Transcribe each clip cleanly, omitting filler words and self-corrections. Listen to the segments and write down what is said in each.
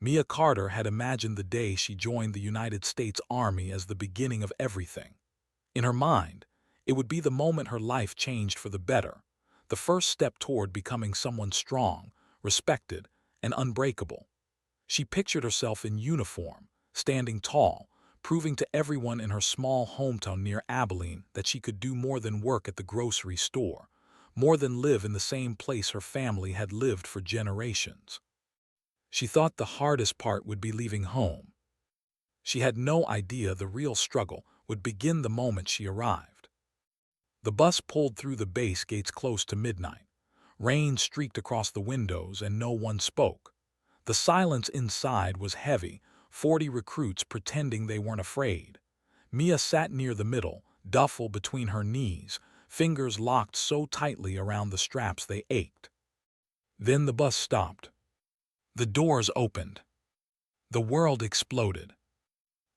Mia Carter had imagined the day she joined the United States Army as the beginning of everything. In her mind, it would be the moment her life changed for the better, the first step toward becoming someone strong, respected, and unbreakable. She pictured herself in uniform, standing tall, proving to everyone in her small hometown near Abilene that she could do more than work at the grocery store, more than live in the same place her family had lived for generations. She thought the hardest part would be leaving home. She had no idea the real struggle would begin the moment she arrived. The bus pulled through the base gates close to midnight. Rain streaked across the windows and no one spoke. The silence inside was heavy, 40 recruits pretending they weren't afraid. Mia sat near the middle, duffel between her knees, fingers locked so tightly around the straps they ached. Then the bus stopped. The doors opened. The world exploded.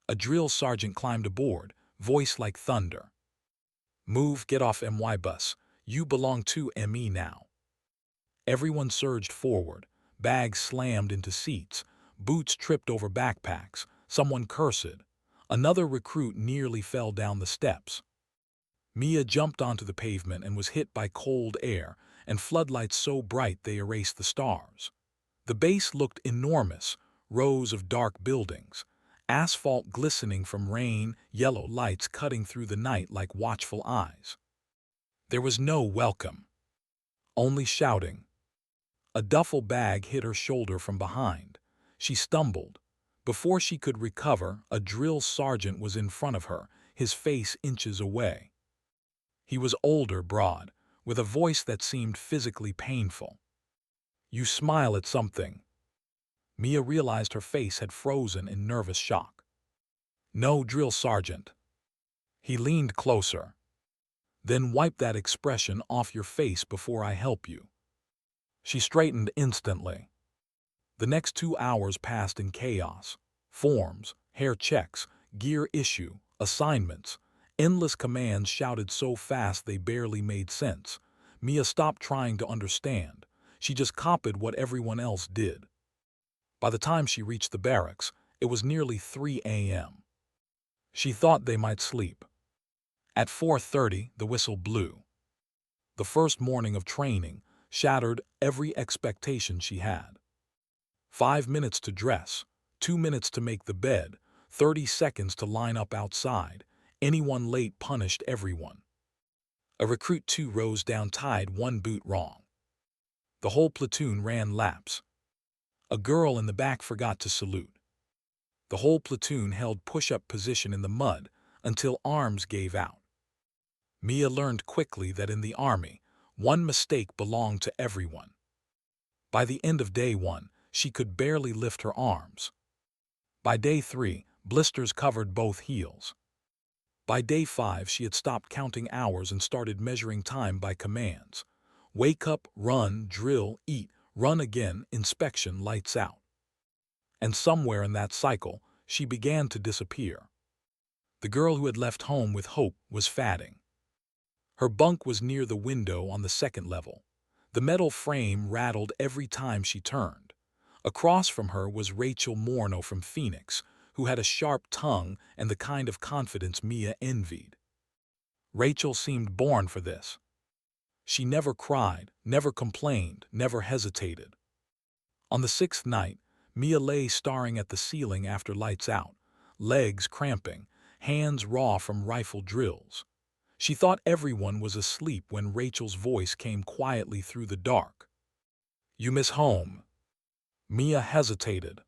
A drill sergeant climbed aboard, voice like thunder. "Move, get off MY bus. You belong to ME now." Everyone surged forward. Bags slammed into seats. Boots tripped over backpacks. Someone cursed. Another recruit nearly fell down the steps. Mia jumped onto the pavement and was hit by cold air and floodlights so bright they erased the stars. The base looked enormous, rows of dark buildings, asphalt glistening from rain, yellow lights cutting through the night like watchful eyes. There was no welcome, only shouting. A duffel bag hit her shoulder from behind. She stumbled. Before she could recover, a drill sergeant was in front of her, his face inches away. He was older, broad, with a voice that seemed physically painful. "You smile at something." Mia realized her face had frozen in nervous shock. "No, drill sergeant." He leaned closer. "Then wipe that expression off your face before I help you." She straightened instantly. The next 2 hours passed in chaos. Forms, hair checks, gear issue, assignments, endless commands shouted so fast they barely made sense. Mia stopped trying to understand. She just copied what everyone else did. By the time she reached the barracks, it was nearly 3 a.m. She thought they might sleep. At 4:30, the whistle blew. The first morning of training shattered every expectation she had. 5 minutes to dress, 2 minutes to make the bed, 30 seconds to line up outside. Anyone late punished everyone. A recruit 2 rows down tied one boot wrong. The whole platoon ran laps. A girl in the back forgot to salute. The whole platoon held push-up position in the mud until arms gave out. Mia learned quickly that in the Army, one mistake belonged to everyone. By the end of day 1, she could barely lift her arms. By day 3, blisters covered both heels. By day 5, she had stopped counting hours and started measuring time by commands. Wake up, run, drill, eat, run again, inspection, lights out. And somewhere in that cycle, she began to disappear. The girl who had left home with hope was fading. Her bunk was near the window on the second level. The metal frame rattled every time she turned. Across from her was Rachel Morneau from Phoenix, who had a sharp tongue and the kind of confidence Mia envied. Rachel seemed born for this. She never cried, never complained, never hesitated. On the 6th night, Mia lay staring at the ceiling after lights out, legs cramping, hands raw from rifle drills. She thought everyone was asleep when Rachel's voice came quietly through the dark. "You miss home." Mia hesitated,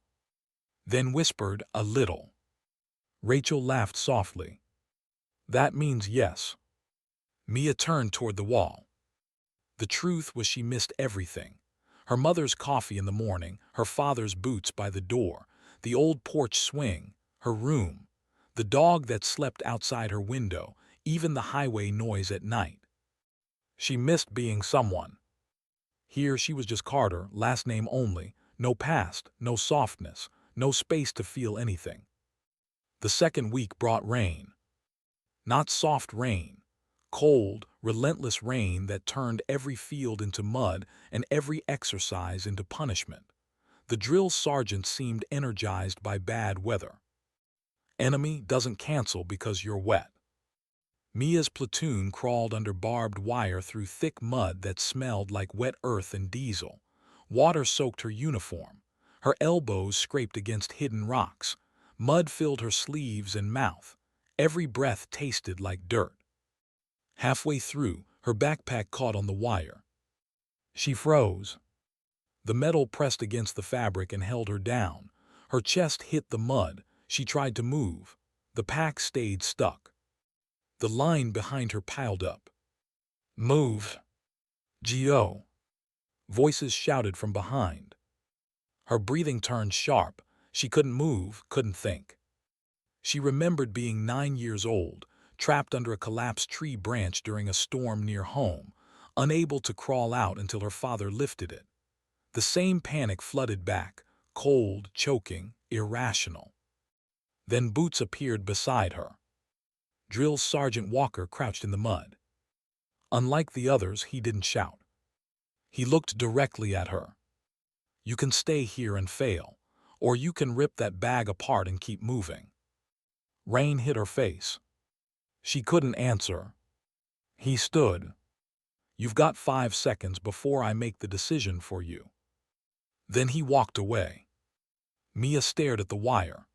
then whispered a little. Rachel laughed softly. "That means yes." Mia turned toward the wall. The truth was she missed everything. Her mother's coffee in the morning, her father's boots by the door, the old porch swing, her room, the dog that slept outside her window, even the highway noise at night. She missed being someone. Here she was just Carter, last name only, no past, no softness, no space to feel anything. The second week brought rain. Not soft rain. Cold, relentless rain that turned every field into mud and every exercise into punishment. The drill sergeant seemed energized by bad weather. Enemy doesn't cancel because you're wet. Mia's platoon crawled under barbed wire through thick mud that smelled like wet earth and diesel. Water soaked her uniform. Her elbows scraped against hidden rocks. Mud filled her sleeves and mouth. Every breath tasted like dirt. Halfway through, her backpack caught on the wire. She froze. The metal pressed against the fabric and held her down. Her chest hit the mud. She tried to move. The pack stayed stuck. The line behind her piled up. "Move! Gio!" Voices shouted from behind. Her breathing turned sharp. She couldn't move, couldn't think. She remembered being 9 years old, trapped under a collapsed tree branch during a storm near home, unable to crawl out until her father lifted it. The same panic flooded back, cold, choking, irrational. Then Boots appeared beside her. Drill Sergeant Walker crouched in the mud. Unlike the others, he didn't shout. He looked directly at her. "You can stay here and fail, or you can rip that bag apart and keep moving." Rain hit her face. She couldn't answer. He stood. "You've got 5 seconds before I make the decision for you." Then he walked away. Mia stared at the wire.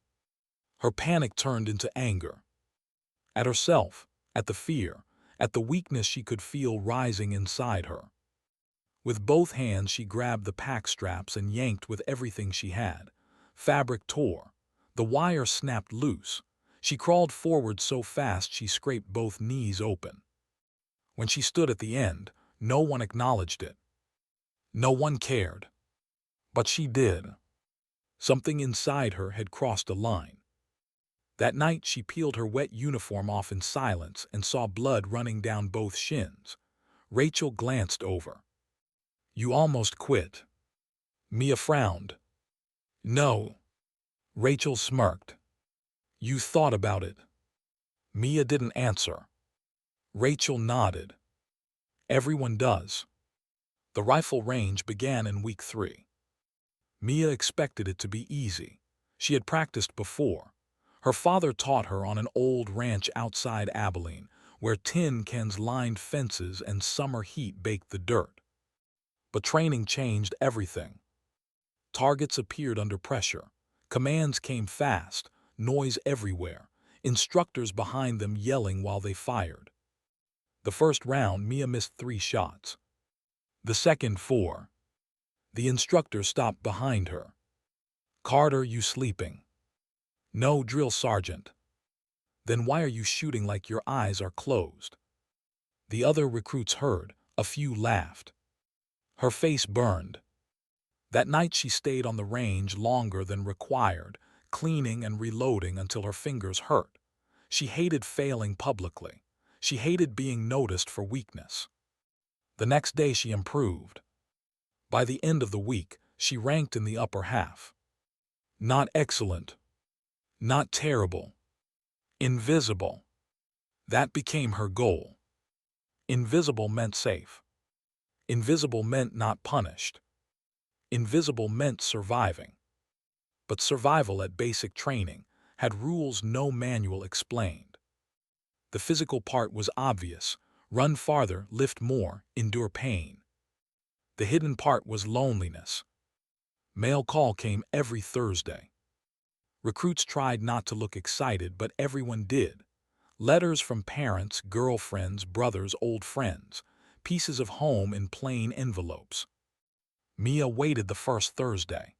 Her panic turned into anger. At herself, at the fear, at the weakness she could feel rising inside her. With both hands she grabbed the pack straps and yanked with everything she had. Fabric tore. The wire snapped loose. She crawled forward so fast she scraped both knees open. When she stood at the end, no one acknowledged it. No one cared. But she did. Something inside her had crossed a line. That night she peeled her wet uniform off in silence and saw blood running down both shins. Rachel glanced over. "You almost quit." Mia frowned. "No." Rachel smirked. "You thought about it." Mia didn't answer. Rachel nodded. "Everyone does." The rifle range began in week 3. Mia expected it to be easy. She had practiced before. Her father taught her on an old ranch outside Abilene, where tin cans lined fences and summer heat baked the dirt. But training changed everything. Targets appeared under pressure. Commands came fast, noise everywhere, instructors behind them yelling while they fired. The first round, Mia missed 3 shots. The second, 4. The instructor stopped behind her. "Carter, you sleeping?" "No, drill sergeant." "Then why are you shooting like your eyes are closed?" The other recruits heard. A few laughed. Her face burned. That night she stayed on the range longer than required, cleaning and reloading until her fingers hurt. She hated failing publicly. She hated being noticed for weakness. The next day she improved. By the end of the week, she ranked in the upper half. Not excellent. Not terrible. Invisible. That became her goal. Invisible meant safe. Invisible meant not punished. Invisible meant surviving. But survival at basic training had rules no manual explained. The physical part was obvious: run farther, lift more, endure pain. The hidden part was loneliness. Mail call came every Thursday. Recruits tried not to look excited, but everyone did. Letters from parents, girlfriends, brothers, old friends. Pieces of home in plain envelopes. Mia waited the first Thursday.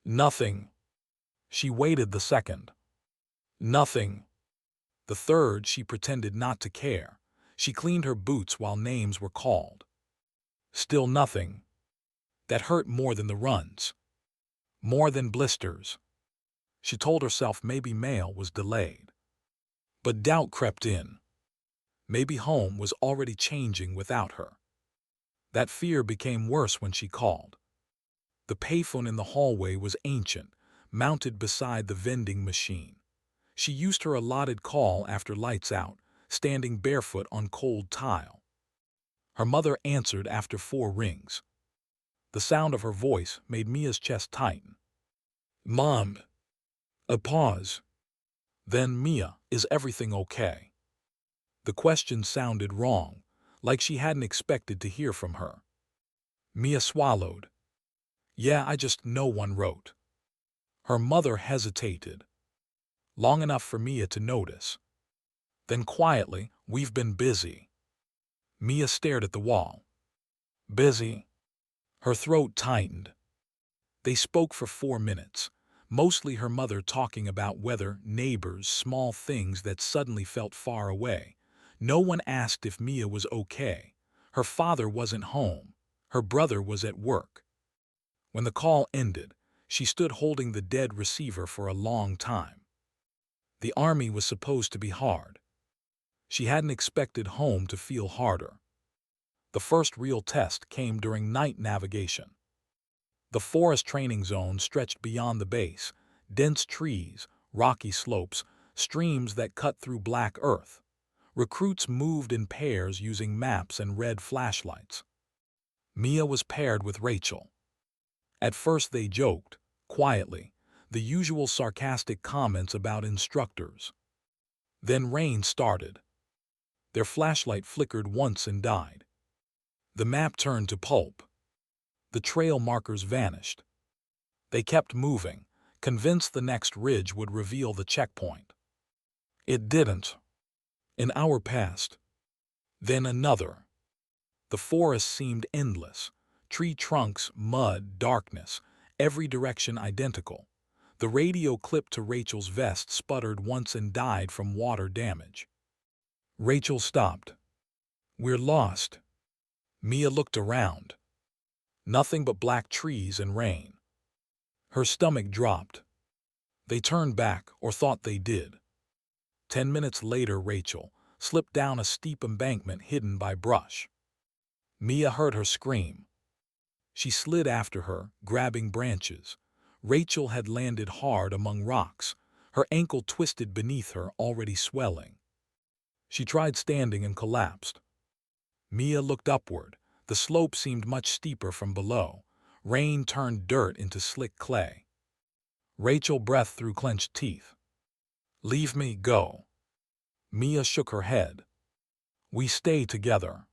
Nothing. She waited the second. Nothing. The third, she pretended not to care. She cleaned her boots while names were called. Still nothing. That hurt more than the runs. More than blisters. She told herself maybe mail was delayed. But doubt crept in. Maybe home was already changing without her. That fear became worse when she called. The payphone in the hallway was ancient, mounted beside the vending machine. She used her allotted call after lights out, standing barefoot on cold tile. Her mother answered after 4 rings. The sound of her voice made Mia's chest tighten. "Mom." A pause. Then, "Mia, is everything okay?" The question sounded wrong, like she hadn't expected to hear from her. Mia swallowed. "Yeah, no one wrote." Her mother hesitated, long enough for Mia to notice. Then quietly, "We've been busy." Mia stared at the wall. "Busy?" Her throat tightened. They spoke for 4 minutes, mostly her mother talking about weather, neighbors, small things that suddenly felt far away. No one asked if Mia was okay. Her father wasn't home. Her brother was at work. When the call ended, she stood holding the dead receiver for a long time. The army was supposed to be hard. She hadn't expected home to feel harder. The first real test came during night navigation. The forest training zone stretched beyond the base, dense trees, rocky slopes, streams that cut through black earth. Recruits moved in pairs using maps and red flashlights. Mia was paired with Rachel. At first they joked, quietly, the usual sarcastic comments about instructors. Then rain started. Their flashlight flickered once and died. The map turned to pulp. The trail markers vanished. They kept moving, convinced the next ridge would reveal the checkpoint. It didn't. An hour passed. Then another. The forest seemed endless. Tree trunks, mud, darkness, every direction identical. The radio clipped to Rachel's vest sputtered once and died from water damage. Rachel stopped. "We're lost." Mia looked around. Nothing but black trees and rain. Her stomach dropped. They turned back, or thought they did. 10 minutes later, Rachel slipped down a steep embankment hidden by brush. Mia heard her scream. She slid after her, grabbing branches. Rachel had landed hard among rocks, her ankle twisted beneath her, already swelling. She tried standing and collapsed. Mia looked upward. The slope seemed much steeper from below. Rain turned dirt into slick clay. Rachel breathed through clenched teeth. "Leave me, go." Mia shook her head. "We stay together."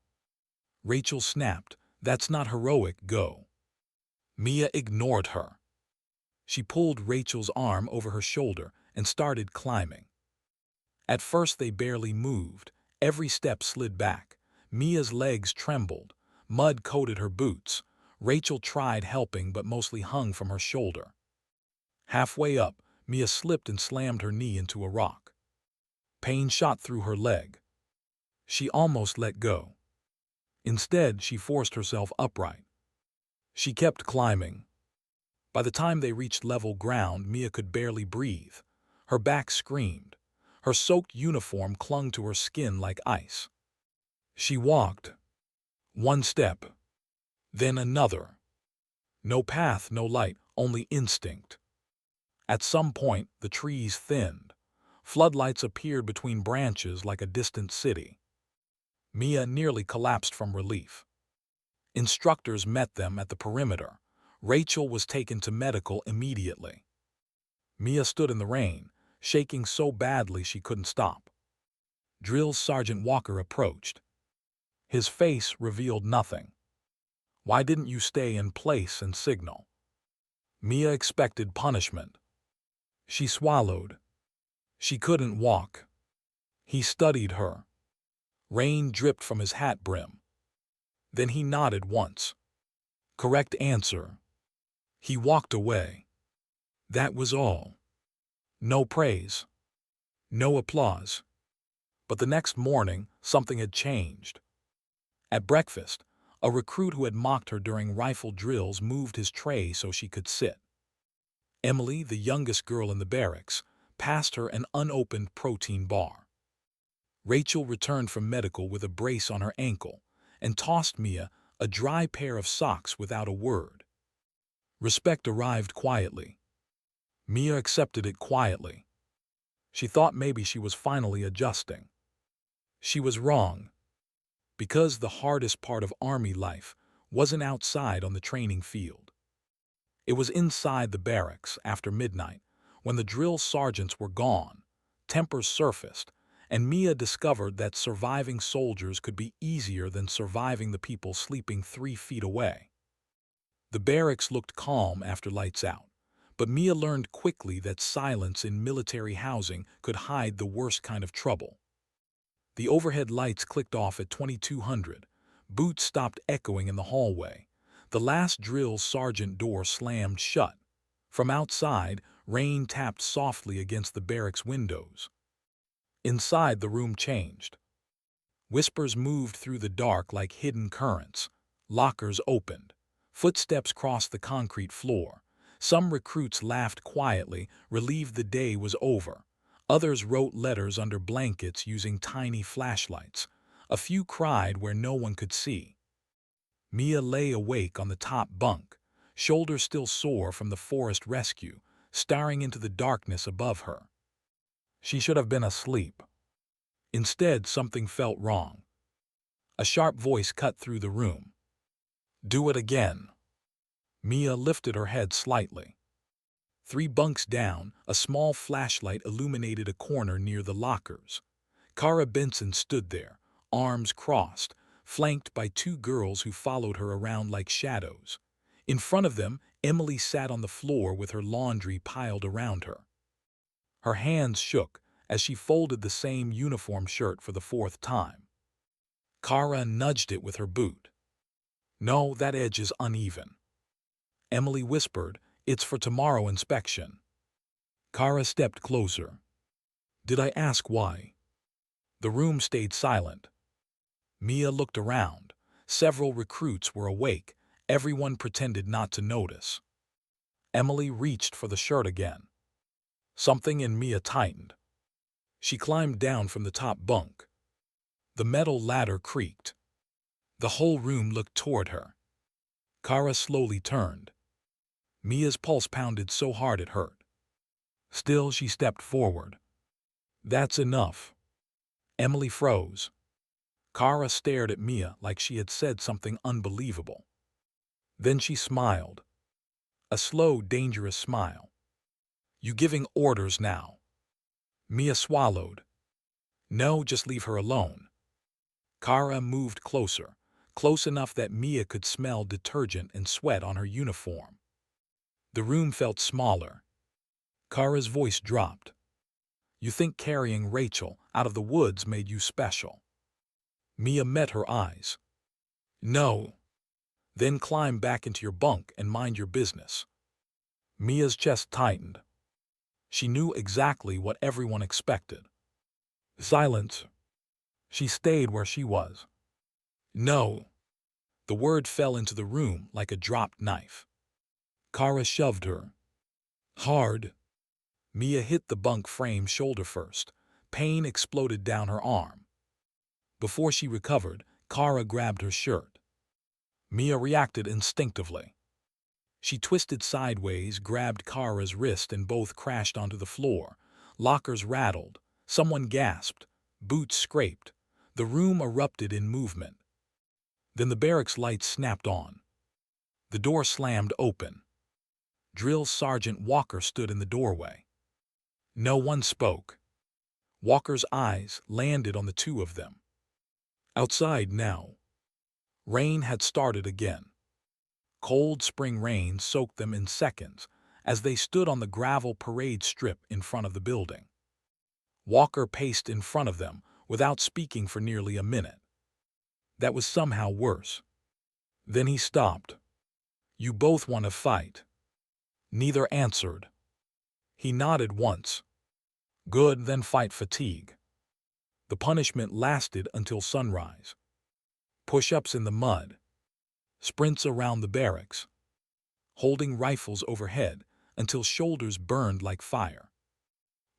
Rachel snapped, "That's not heroic, go." Mia ignored her. She pulled Rachel's arm over her shoulder and started climbing. At first they barely moved. Every step slid back. Mia's legs trembled. Mud coated her boots. Rachel tried helping but mostly hung from her shoulder. Halfway up, Mia slipped and slammed her knee into a rock. Pain shot through her leg. She almost let go. Instead, she forced herself upright. She kept climbing. By the time they reached level ground, Mia could barely breathe. Her back screamed. Her soaked uniform clung to her skin like ice. She walked. One step. Then another. No path, no light, only instinct. At some point, the trees thinned. Floodlights appeared between branches like a distant city. Mia nearly collapsed from relief. Instructors met them at the perimeter. Rachel was taken to medical immediately. Mia stood in the rain, shaking so badly she couldn't stop. Drill Sergeant Walker approached. His face revealed nothing. "Why didn't you stay in place and signal?" Mia expected punishment. She swallowed. She couldn't walk. He studied her. Rain dripped from his hat brim. Then he nodded once. "Correct answer." He walked away. That was all. No praise. No applause. But the next morning, something had changed. At breakfast, a recruit who had mocked her during rifle drills moved his tray so she could sit. Emily, the youngest girl in the barracks, passed her an unopened protein bar. Rachel returned from medical with a brace on her ankle and tossed Mia a dry pair of socks without a word. Respect arrived quietly. Mia accepted it quietly. She thought maybe she was finally adjusting. She was wrong. Because the hardest part of army life wasn't outside on the training field. It was inside the barracks after midnight, when the drill sergeants were gone. Tempers surfaced, and Mia discovered that surviving soldiers could be easier than surviving the people sleeping 3 feet away. The barracks looked calm after lights out, but Mia learned quickly that silence in military housing could hide the worst kind of trouble. The overhead lights clicked off at 2200. Boots stopped echoing in the hallway. The last drill sergeant door slammed shut. From outside, rain tapped softly against the barracks windows. Inside, the room changed. Whispers moved through the dark like hidden currents. Lockers opened. Footsteps crossed the concrete floor. Some recruits laughed quietly, relieved the day was over. Others wrote letters under blankets using tiny flashlights. A few cried where no one could see. Mia lay awake on the top bunk, shoulders still sore from the forest rescue, staring into the darkness above her. She should have been asleep. Instead, something felt wrong. A sharp voice cut through the room. "Do it again." Mia lifted her head slightly. 3 bunks down, a small flashlight illuminated a corner near the lockers. Kara Benson stood there, arms crossed, flanked by 2 girls who followed her around like shadows. In front of them, Emily sat on the floor with her laundry piled around her. Her hands shook as she folded the same uniform shirt for the 4th time. Kara nudged it with her boot. "No, that edge is uneven." Emily whispered, "It's for tomorrow inspection." Kara stepped closer. "Did I ask why?" The room stayed silent. Mia looked around. Several recruits were awake. Everyone pretended not to notice. Emily reached for the shirt again. Something in Mia tightened. She climbed down from the top bunk. The metal ladder creaked. The whole room looked toward her. Kara slowly turned. Mia's pulse pounded so hard it hurt. Still, she stepped forward. "That's enough." Emily froze. Kara stared at Mia like she had said something unbelievable. Then she smiled. A slow, dangerous smile. "You giving orders now?" Mia swallowed. "No, just leave her alone." Kara moved closer, close enough that Mia could smell detergent and sweat on her uniform. The room felt smaller. Kara's voice dropped. "You think carrying Rachel out of the woods made you special?" Mia met her eyes. "No." "Then climb back into your bunk and mind your business." Mia's chest tightened. She knew exactly what everyone expected. Silence. She stayed where she was. "No." The word fell into the room like a dropped knife. Kara shoved her. Hard. Mia hit the bunk frame shoulder first. Pain exploded down her arm. Before she recovered, Kara grabbed her shirt. Mia reacted instinctively. She twisted sideways, grabbed Kara's wrist, and both crashed onto the floor. Lockers rattled. Someone gasped. Boots scraped. The room erupted in movement. Then the barracks lights snapped on. The door slammed open. Drill Sergeant Walker stood in the doorway. No one spoke. Walker's eyes landed on the 2 of them. Outside now. Rain had started again. Cold spring rain soaked them in seconds as they stood on the gravel parade strip in front of the building. Walker paced in front of them without speaking for nearly a minute. That was somehow worse. Then he stopped. "You both want to fight?" Neither answered. He nodded once. "Good, then fight fatigue." The punishment lasted until sunrise. Push-ups in the mud. Sprints around the barracks. Holding rifles overhead until shoulders burned like fire.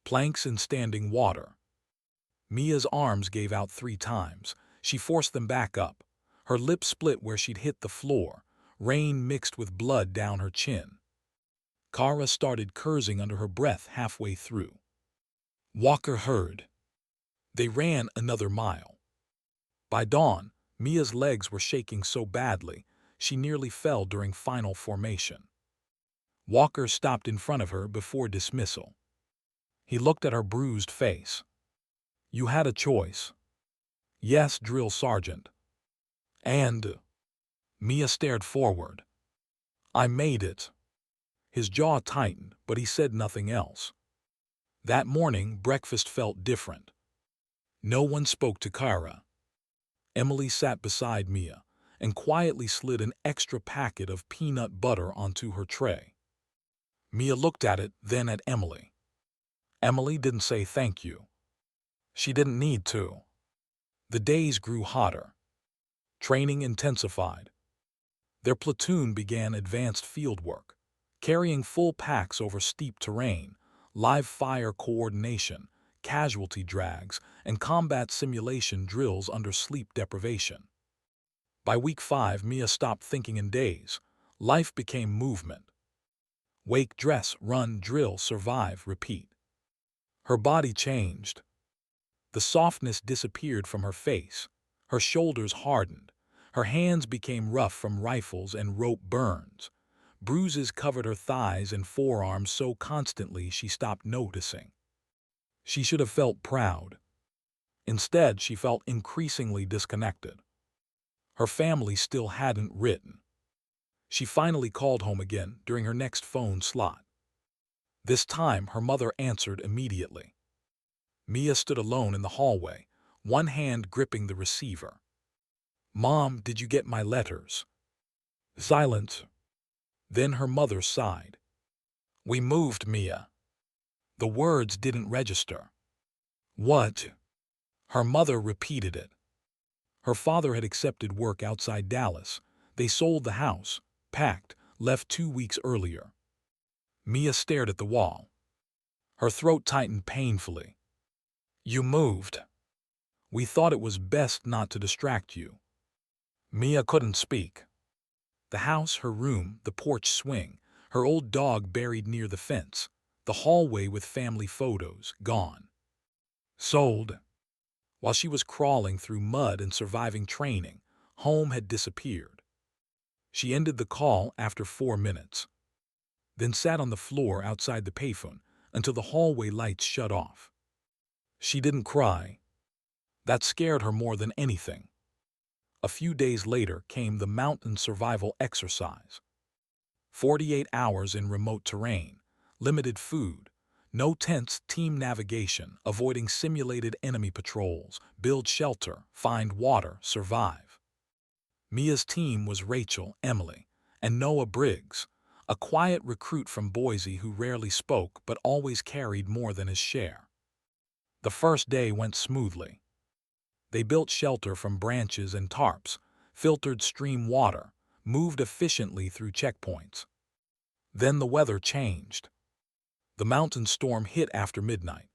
Planks in standing water. Mia's arms gave out 3 times. She forced them back up. Her lips split where she'd hit the floor. Rain mixed with blood down her chin. Kara started cursing under her breath halfway through. Walker heard. They ran another mile. By dawn, Mia's legs were shaking so badly, she nearly fell during final formation. Walker stopped in front of her before dismissal. He looked at her bruised face. "You had a choice." "Yes, drill sergeant." "And?" Mia stared forward. "I made it." His jaw tightened, but he said nothing else. That morning, breakfast felt different. No one spoke to Kara. Emily sat beside Mia and quietly slid an extra packet of peanut butter onto her tray. Mia looked at it, then at Emily. Emily didn't say thank you. She didn't need to. The days grew hotter. Training intensified. Their platoon began advanced field work, carrying full packs over steep terrain, live fire coordination, casualty drags, and combat simulation drills under sleep deprivation. By week 5, Mia stopped thinking in days. Life became movement. Wake, dress, run, drill, survive, repeat. Her body changed. The softness disappeared from her face. Her shoulders hardened. Her hands became rough from rifles and rope burns. Bruises covered her thighs and forearms so constantly she stopped noticing. She should have felt proud. Instead, she felt increasingly disconnected. Her family still hadn't written. She finally called home again during her next phone slot. This time, her mother answered immediately. Mia stood alone in the hallway, one hand gripping the receiver. "Mom, did you get my letters?" Silence. Then her mother sighed. "We moved, Mia." The words didn't register. "What?" Her mother repeated it. Her father had accepted work outside Dallas. They sold the house, packed, left 2 weeks earlier. Mia stared at the wall. Her throat tightened painfully. "You moved. We thought it was best not to distract you." Mia couldn't speak. The house, her room, the porch swing, her old dog buried near the fence, the hallway with family photos, gone. Sold. While she was crawling through mud and surviving training, home had disappeared. She ended the call after 4 minutes, then sat on the floor outside the payphone until the hallway lights shut off. She didn't cry. That scared her more than anything. A few days later came the mountain survival exercise. 48 hours in remote terrain, limited food, no tents, team navigation, avoiding simulated enemy patrols, build shelter, find water, survive. Mia's team was Rachel, Emily, and Noah Briggs, a quiet recruit from Boise who rarely spoke but always carried more than his share. The first day went smoothly. They built shelter from branches and tarps, filtered stream water, moved efficiently through checkpoints. Then the weather changed. The mountain storm hit after midnight.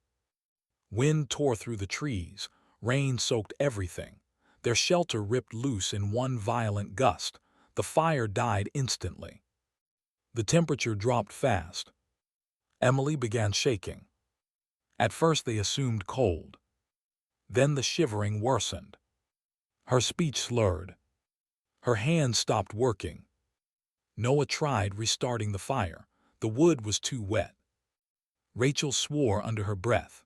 Wind tore through the trees, rain soaked everything. Their shelter ripped loose in one violent gust. The fire died instantly. The temperature dropped fast. Emily began shaking. At first they assumed cold. Then the shivering worsened. Her speech slurred. Her hands stopped working. Noah tried restarting the fire. The wood was too wet. Rachel swore under her breath.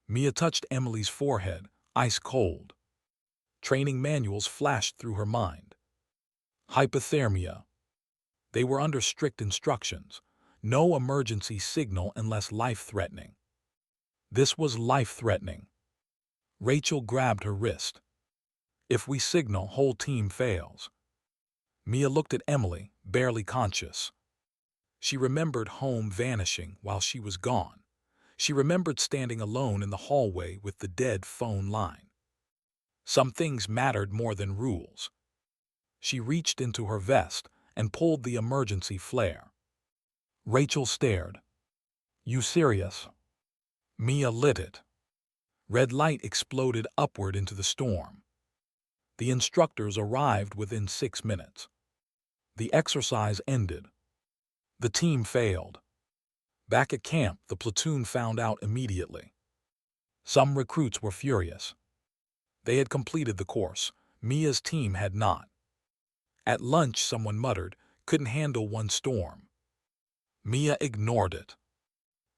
Mia touched Emily's forehead, ice cold. Training manuals flashed through her mind. Hypothermia. They were under strict instructions. No emergency signal unless life-threatening. This was life-threatening. Rachel grabbed her wrist. "If we signal, whole team fails." Mia looked at Emily, barely conscious. She remembered home vanishing while she was gone. She remembered standing alone in the hallway with the dead phone line. Some things mattered more than rules. She reached into her vest and pulled the emergency flare. Rachel stared. "You serious?" Mia lit it. Red light exploded upward into the storm. The instructors arrived within 6 minutes. The exercise ended. The team failed. Back at camp, the platoon found out immediately. Some recruits were furious. They had completed the course. Mia's team had not. At lunch, someone muttered, "Couldn't handle one storm." Mia ignored it.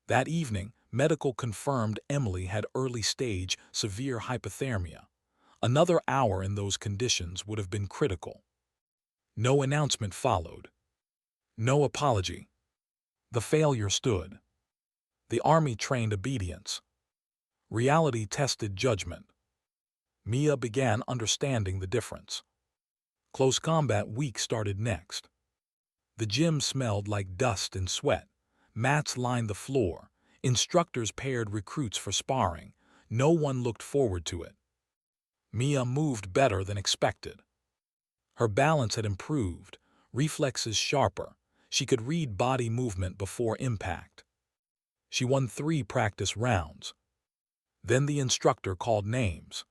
That evening, medical confirmed Emily had early-stage severe hypothermia. Another hour in those conditions would have been critical. No announcement followed. No apology. The failure stood. The army trained obedience. Reality tested judgment. Mia began understanding the difference. Close combat week started next. The gym smelled like dust and sweat. Mats lined the floor. Instructors paired recruits for sparring. No one looked forward to it. Mia moved better than expected. Her balance had improved, reflexes sharper. She could read body movement before impact. She won 3 practice rounds. Then the instructor called names.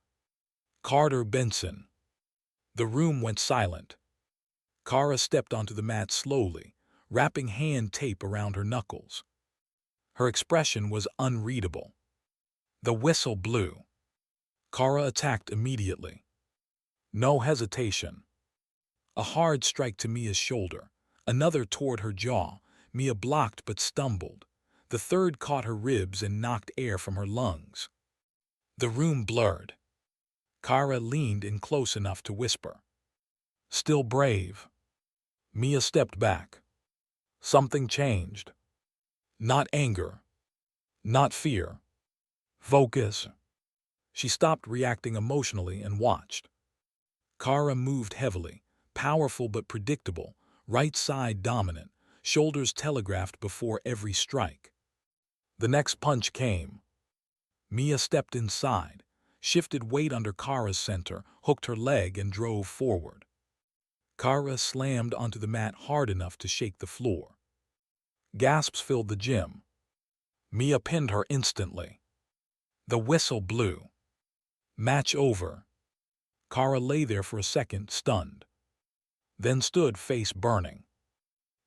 Carter, Benson. The room went silent. Kara stepped onto the mat slowly, wrapping hand tape around her knuckles. Her expression was unreadable. The whistle blew. Kara attacked immediately. No hesitation. A hard strike to Mia's shoulder, another toward her jaw. Mia blocked but stumbled. The third caught her ribs and knocked air from her lungs. The room blurred. Kara leaned in close enough to whisper. "Still brave." Mia stepped back. Something changed. Not anger. Not fear. Focus. She stopped reacting emotionally and watched. Kara moved heavily, powerful but predictable, right side dominant, shoulders telegraphed before every strike. The next punch came. Mia stepped inside, shifted weight under Kara's center, hooked her leg and drove forward. Kara slammed onto the mat hard enough to shake the floor. Gasps filled the gym. Mia pinned her instantly. The whistle blew. Match over. Kara lay there for a second, stunned. Then stood face burning.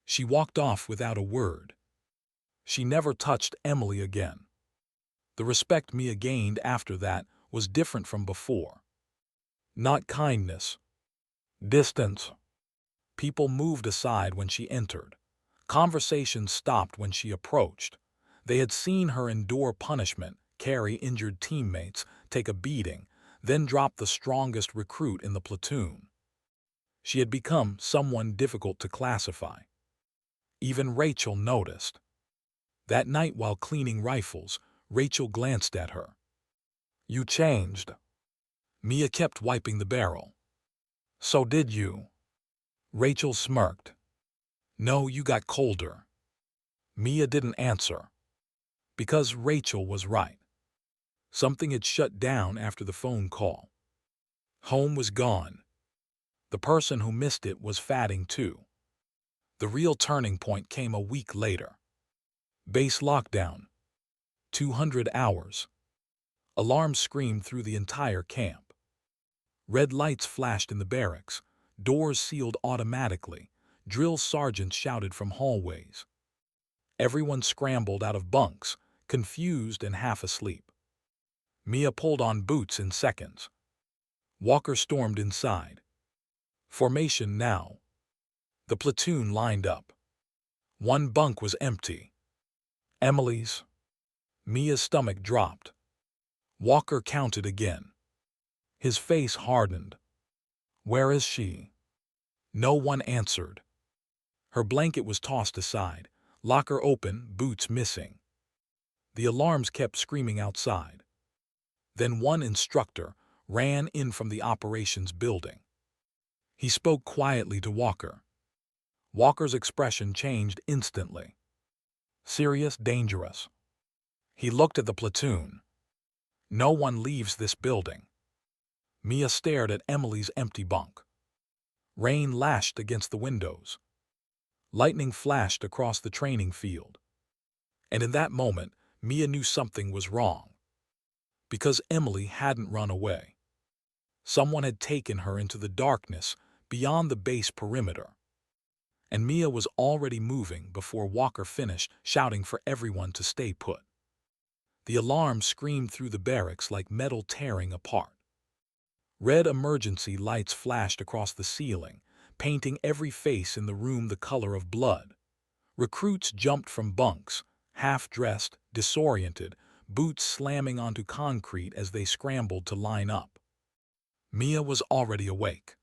She walked off without a word. She never touched Emily again. The respect Mia gained after that was different from before. Not kindness. Distance. People moved aside when she entered. Conversations stopped when she approached. They had seen her endure punishment, carry injured teammates, take a beating, then drop the strongest recruit in the platoon. She had become someone difficult to classify. Even Rachel noticed. That night while cleaning rifles, Rachel glanced at her. "You changed." Mia kept wiping the barrel. "So did you." Rachel smirked. "No, you got colder." Mia didn't answer. Because Rachel was right. Something had shut down after the phone call. Home was gone. The person who missed it was fatting too. The real turning point came a week later. Base lockdown. 200 hours. Alarms screamed through the entire camp. Red lights flashed in the barracks. Doors sealed automatically. Drill sergeants shouted from hallways. Everyone scrambled out of bunks, confused and half asleep. Mia pulled on boots in seconds. Walker stormed inside. Formation now. The platoon lined up. One bunk was empty. Emily's. Mia's stomach dropped. Walker counted again. His face hardened. "Where is she?" No one answered. Her blanket was tossed aside, locker open, boots missing. The alarms kept screaming outside. Then one instructor ran in from the operations building. He spoke quietly to Walker. Walker's expression changed instantly. Serious, dangerous. He looked at the platoon. "No one leaves this building." Mia stared at Emily's empty bunk. Rain lashed against the windows. Lightning flashed across the training field. And in that moment, Mia knew something was wrong. Because Emily hadn't run away. Someone had taken her into the darkness beyond the base perimeter. And Mia was already moving before Walker finished shouting for everyone to stay put. The alarm screamed through the barracks like metal tearing apart. Red emergency lights flashed across the ceiling. painting every face in the room the color of blood. Recruits jumped from bunks, half-dressed, disoriented, boots slamming onto concrete as they scrambled to line up. Mia was already awake.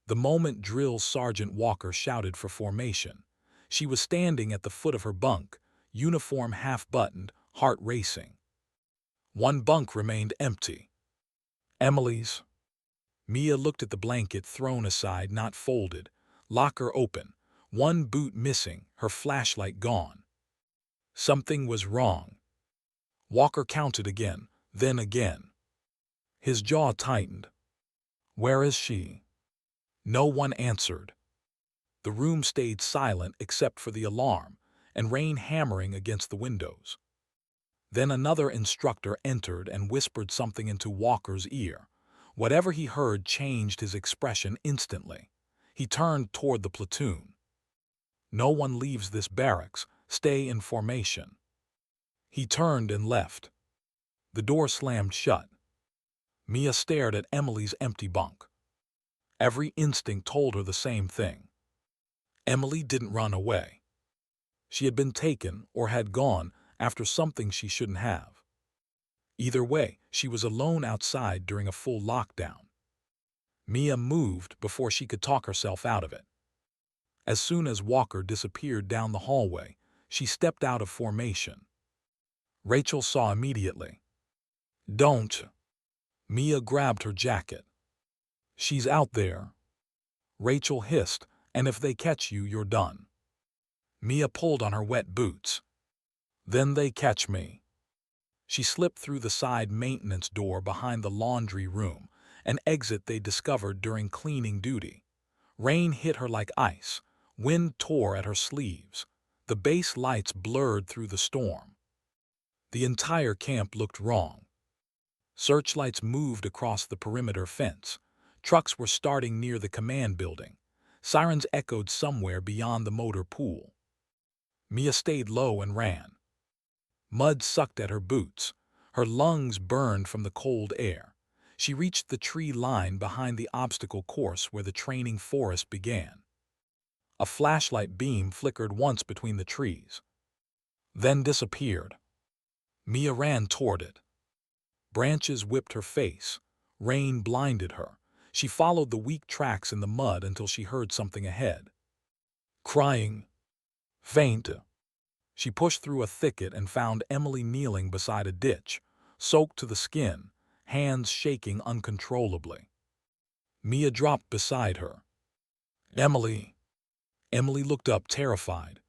The moment Drill Sergeant Walker shouted for formation, she was standing at the foot of her bunk, uniform half-buttoned, heart racing. One bunk remained empty. Emily's. Mia looked at the blanket thrown aside, not folded, locker open, one boot missing, her flashlight gone. Something was wrong. Walker counted again, then again. His jaw tightened. Where is she? No one answered. The room stayed silent except for the alarm and rain hammering against the windows. Then another instructor entered and whispered something into Walker's ear. Whatever he heard changed his expression instantly. He turned toward the platoon. No one leaves this barracks. Stay in formation. He turned and left. The door slammed shut. Mia stared at Emily's empty bunk. Every instinct told her the same thing. Emily didn't run away. She had been taken or had gone after something she shouldn't have. Either way, she was alone outside during a full lockdown. Mia moved before she could talk herself out of it. As soon as Walker disappeared down the hallway, she stepped out of formation. Rachel saw immediately. Don't. Mia grabbed her jacket. She's out there. Rachel hissed, and if they catch you, you're done. Mia pulled on her wet boots. Then they catch me. She slipped through the side maintenance door behind the laundry room, an exit they discovered during cleaning duty. Rain hit her like ice. Wind tore at her sleeves. The base lights blurred through the storm. The entire camp looked wrong. Searchlights moved across the perimeter fence. Trucks were starting near the command building. Sirens echoed somewhere beyond the motor pool. Mia stayed low and ran. Mud sucked at her boots. Her lungs burned from the cold air. She reached the tree line behind the obstacle course where the training forest began. A flashlight beam flickered once between the trees, then disappeared. Mia ran toward it. Branches whipped her face. Rain blinded her. She followed the weak tracks in the mud until she heard something ahead. Crying. Faint. She pushed through a thicket and found Emily kneeling beside a ditch, soaked to the skin, hands shaking uncontrollably. Mia dropped beside her. Emily. Emily looked up, terrified.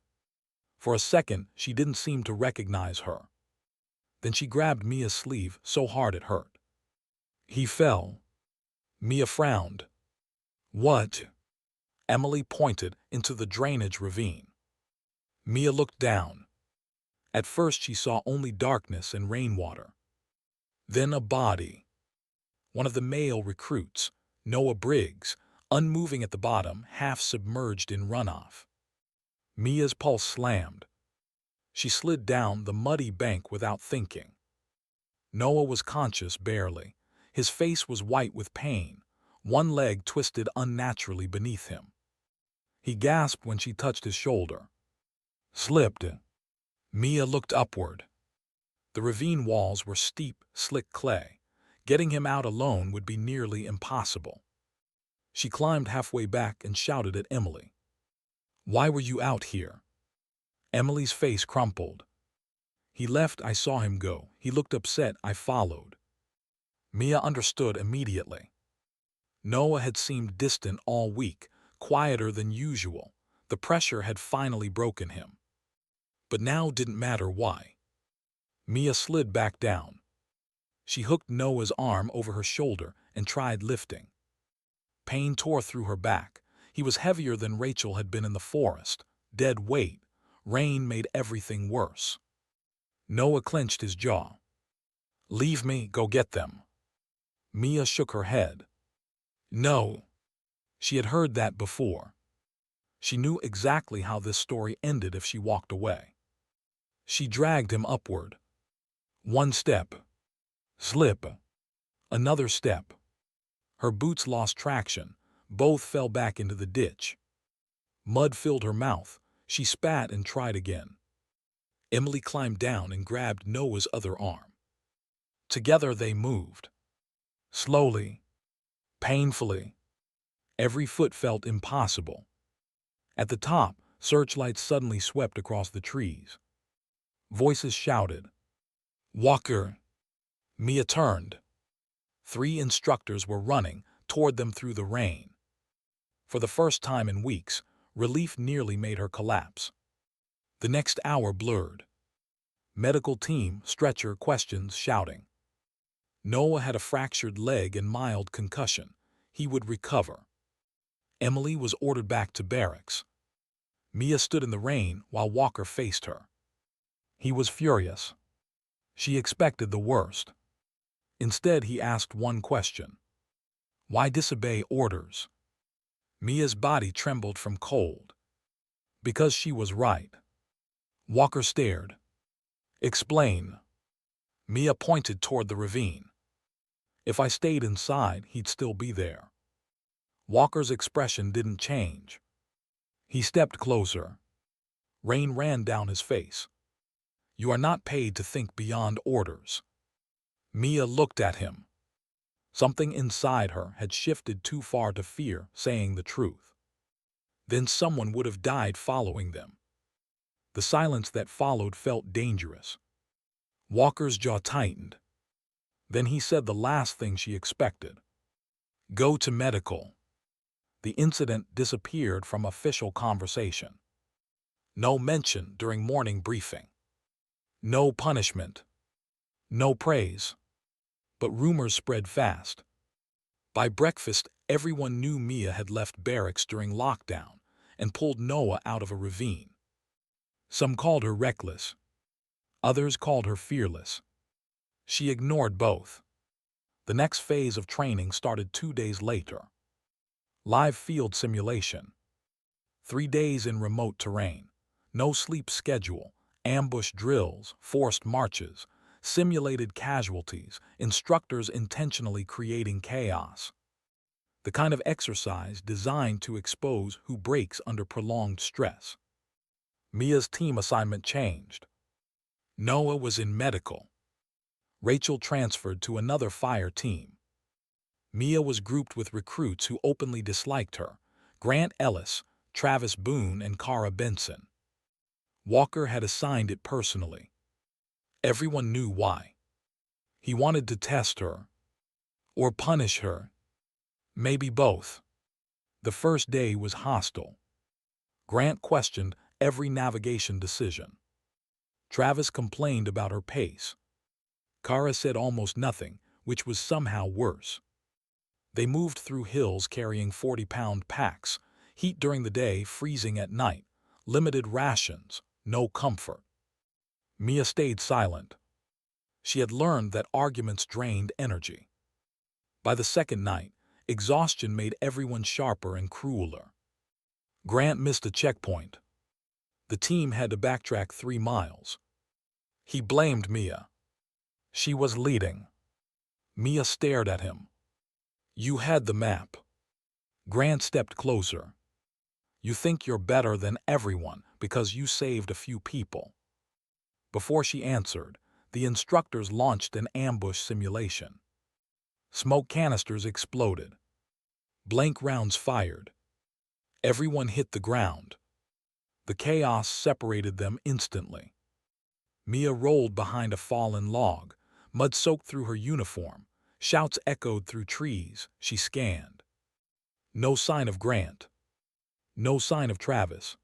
For a second, she didn't seem to recognize her. Then she grabbed Mia's sleeve so hard it hurt. He fell. Mia frowned. What? Emily pointed into the drainage ravine. Mia looked down. At first she saw only darkness and rainwater. Then a body. One of the male recruits, Noah Briggs, unmoving at the bottom, half submerged in runoff. Mia's pulse slammed. She slid down the muddy bank without thinking. Noah was conscious barely. His face was white with pain, one leg twisted unnaturally beneath him. He gasped when she touched his shoulder. Slipped. Mia looked upward. The ravine walls were steep, slick clay. Getting him out alone would be nearly impossible. She climbed halfway back and shouted at Emily. Why were you out here? Emily's face crumpled. He left, I saw him go. He looked upset, I followed. Mia understood immediately. Noah had seemed distant all week, quieter than usual. The pressure had finally broken him. But now didn't matter why. Mia slid back down. She hooked Noah's arm over her shoulder and tried lifting. Pain tore through her back. He was heavier than Rachel had been in the forest. Dead weight. Rain made everything worse. Noah clenched his jaw. Leave me, go get them. Mia shook her head. No. She had heard that before. She knew exactly how this story ended if she walked away. She dragged him upward. One step. Slip. Another step. Her boots lost traction. Both fell back into the ditch. Mud filled her mouth. She spat and tried again. Emily climbed down and grabbed Noah's other arm. Together they moved. Slowly, painfully. Every foot felt impossible. At the top, searchlights suddenly swept across the trees. Voices shouted, "Walker!" Mia turned. 3 instructors were running toward them through the rain. For the first time in weeks, relief nearly made her collapse. The next hour blurred. Medical team, stretcher, questions, shouting. Noah had a fractured leg and mild concussion. He would recover. Emily was ordered back to barracks. Mia stood in the rain while Walker faced her. He was furious. She expected the worst. Instead, he asked one question. Why disobey orders? Mia's body trembled from cold. Because she was right. Walker stared. Explain. Mia pointed toward the ravine. If I stayed inside, he'd still be there. Walker's expression didn't change. He stepped closer. Rain ran down his face. You are not paid to think beyond orders. Mia looked at him. Something inside her had shifted too far to fear saying the truth. Then someone would have died following them. The silence that followed felt dangerous. Walker's jaw tightened. Then he said the last thing she expected. Go to medical. The incident disappeared from official conversation. No mention during morning briefing. No punishment. No praise. But rumors spread fast. By breakfast, everyone knew Mia had left barracks during lockdown and pulled Noah out of a ravine. Some called her reckless. Others called her fearless. She ignored both. The next phase of training started 2 days later. Live field simulation. 3 days in remote terrain. No sleep schedule. Ambush drills, forced marches, simulated casualties, instructors intentionally creating chaos. The kind of exercise designed to expose who breaks under prolonged stress. Mia's team assignment changed. Noah was in medical. Rachel transferred to another fire team. Mia was grouped with recruits who openly disliked her, Grant Ellis, Travis Boone, and Cara Benson. Walker had assigned it personally. Everyone knew why. He wanted to test her. Or punish her. Maybe both. The first day was hostile. Grant questioned every navigation decision. Travis complained about her pace. Cara said almost nothing, which was somehow worse. They moved through hills carrying 40-pound packs, heat during the day, freezing at night, limited rations, no comfort. Mia stayed silent. She had learned that arguments drained energy. By the second night, exhaustion made everyone sharper and crueler. Grant missed a checkpoint. The team had to backtrack 3 miles. He blamed Mia. She was leading. Mia stared at him. You had the map. Grant stepped closer. You think you're better than everyone because you saved a few people. Before she answered, the instructors launched an ambush simulation. Smoke canisters exploded. Blank rounds fired. Everyone hit the ground. The chaos separated them instantly. Mia rolled behind a fallen log, mud soaked through her uniform. Shouts echoed through trees. She scanned. No sign of Grant. No sign of Travis.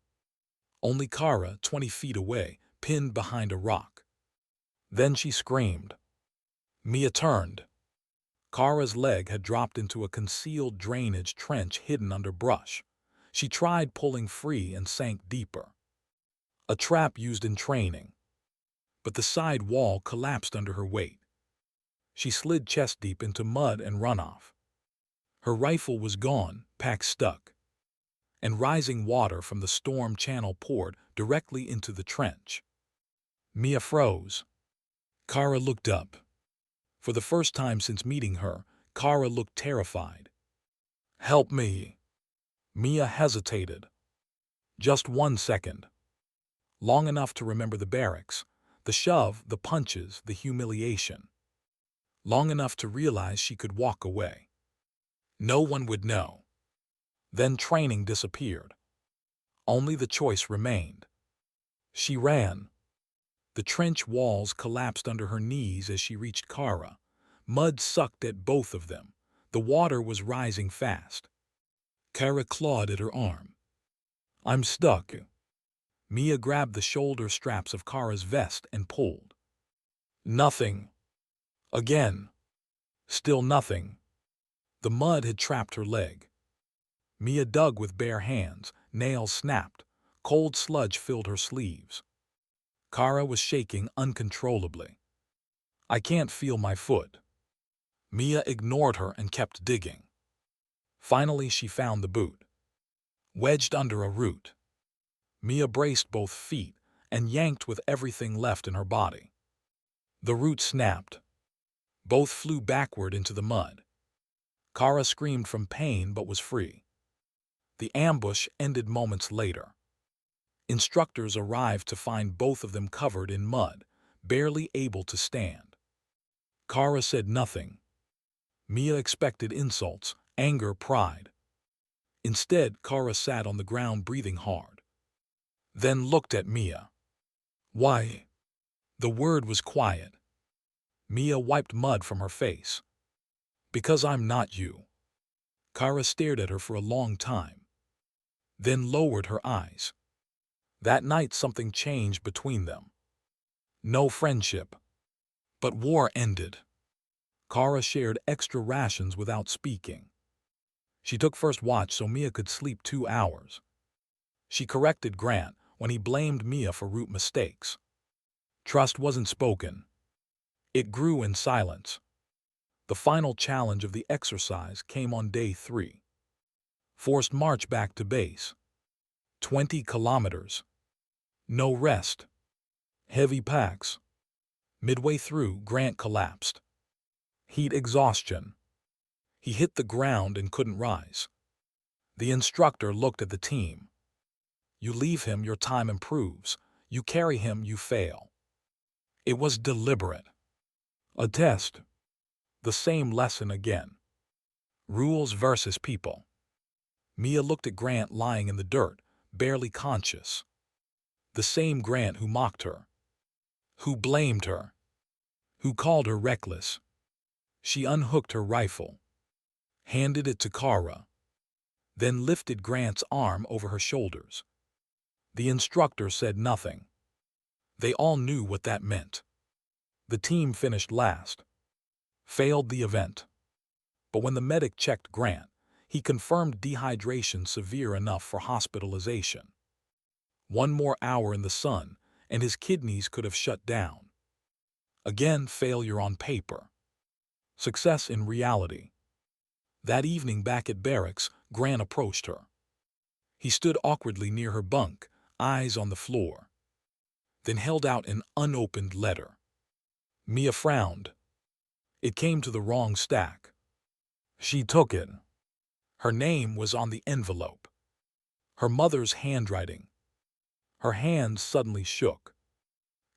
Only Cara, 20 feet away, pinned behind a rock. Then she screamed. Mia turned. Cara's leg had dropped into a concealed drainage trench hidden under brush. She tried pulling free and sank deeper. A trap used in training. But the side wall collapsed under her weight. She slid chest-deep into mud and runoff. Her rifle was gone, pack stuck. And rising water from the storm channel poured directly into the trench. Mia froze. Cara looked up. For the first time since meeting her, Cara looked terrified. Help me. Mia hesitated. Just 1 second. Long enough to remember the barracks, the shove, the punches, the humiliation. Long enough to realize she could walk away. No one would know. Then training disappeared. Only the choice remained. She ran. The trench walls collapsed under her knees as she reached Kara. Mud sucked at both of them. The water was rising fast. Kara clawed at her arm. I'm stuck. Mia grabbed the shoulder straps of Kara's vest and pulled. Nothing. Again. Still nothing. The mud had trapped her leg. Mia dug with bare hands, nails snapped, cold sludge filled her sleeves. Kara was shaking uncontrollably. I can't feel my foot. Mia ignored her and kept digging. Finally, she found the boot. Wedged under a root. Mia braced both feet and yanked with everything left in her body. The root snapped. Both flew backward into the mud. Kara screamed from pain but was free. The ambush ended moments later. Instructors arrived to find both of them covered in mud, barely able to stand. Kara said nothing. Mia expected insults, anger, pride. Instead, Kara sat on the ground breathing hard. Then looked at Mia. Why? The word was quiet. Mia wiped mud from her face. Because I'm not you. Kara stared at her for a long time. Then lowered her eyes. That night something changed between them. No friendship. But war ended. Kara shared extra rations without speaking. She took first watch so Mia could sleep 2 hours. She corrected Grant when he blamed Mia for route mistakes. Trust wasn't spoken. It grew in silence. The final challenge of the exercise came on day 3. Forced march back to base. 20 kilometers. No rest. Heavy packs. Midway through, Grant collapsed. Heat exhaustion. He hit the ground and couldn't rise. The instructor looked at the team. You leave him, your time improves. You carry him, you fail. It was deliberate. A test. The same lesson again. Rules versus people. Mia looked at Grant lying in the dirt, barely conscious. The same Grant who mocked her. Who blamed her. Who called her reckless. She unhooked her rifle. Handed it to Kara. Then lifted Grant's arm over her shoulders. The instructor said nothing. They all knew what that meant. The team finished last. Failed the event. But when the medic checked Grant, he confirmed dehydration severe enough for hospitalization. 1 more hour in the sun, and his kidneys could have shut down. Again, failure on paper. Success in reality. That evening back at barracks, Grant approached her. He stood awkwardly near her bunk, eyes on the floor. Then held out an unopened letter. Mia frowned. It came to the wrong stack. She took it. Her name was on the envelope. Her mother's handwriting. Her hands suddenly shook.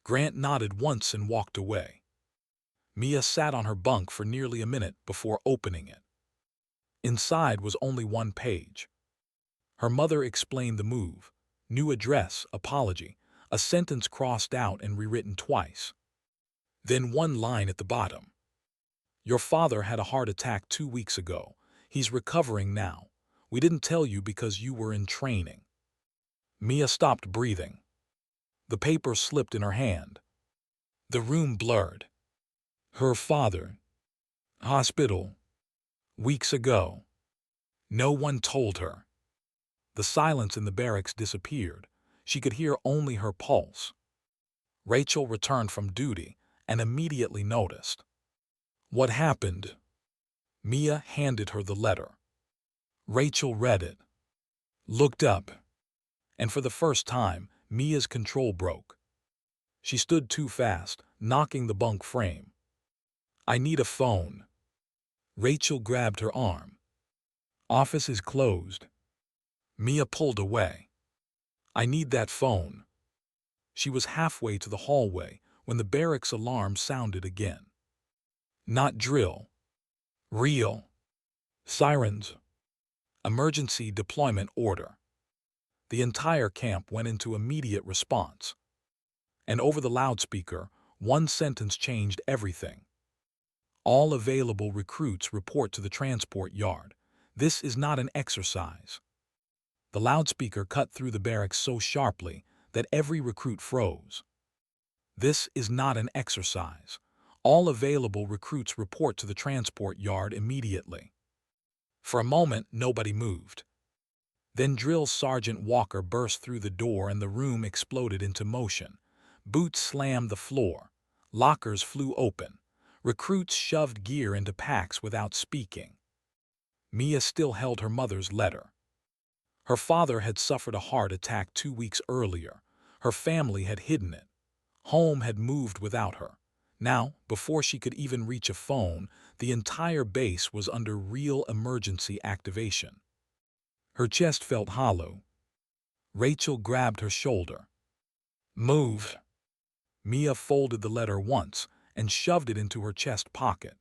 Grant nodded once and walked away. Mia sat on her bunk for nearly a minute before opening it. Inside was only 1 page. Her mother explained the move. New address, apology, a sentence crossed out and rewritten twice. Then 1 line at the bottom. Your father had a heart attack 2 weeks ago. He's recovering now. We didn't tell you because you were in training. Mia stopped breathing. The paper slipped in her hand. The room blurred. Her father. Hospital. Weeks ago. No one told her. The silence in the barracks disappeared. She could hear only her pulse. Rachel returned from duty and immediately noticed. What happened? Mia handed her the letter. Rachel read it. Looked up. And for the first time, Mia's control broke. She stood too fast, knocking the bunk frame. I need a phone. Rachel grabbed her arm. Office is closed. Mia pulled away. "I need that phone." She was halfway to the hallway when the barracks alarm sounded again. Not drill. Real. Sirens. Emergency deployment order. The entire camp went into immediate response. And over the loudspeaker, one sentence changed everything. "All available recruits report to the transport yard. This is not an exercise." The loudspeaker cut through the barracks so sharply that every recruit froze. "This is not an exercise. All available recruits report to the transport yard immediately." For a moment, nobody moved. Then Drill Sergeant Walker burst through the door and the room exploded into motion. Boots slammed the floor. Lockers flew open. Recruits shoved gear into packs without speaking. Mia still held her mother's letter. Her father had suffered a heart attack 2 weeks earlier. Her family had hidden it. Home had moved without her. Now, before she could even reach a phone, the entire base was under real emergency activation. Her chest felt hollow. Rachel grabbed her shoulder. "Move." Mia folded the letter once and shoved it into her chest pocket.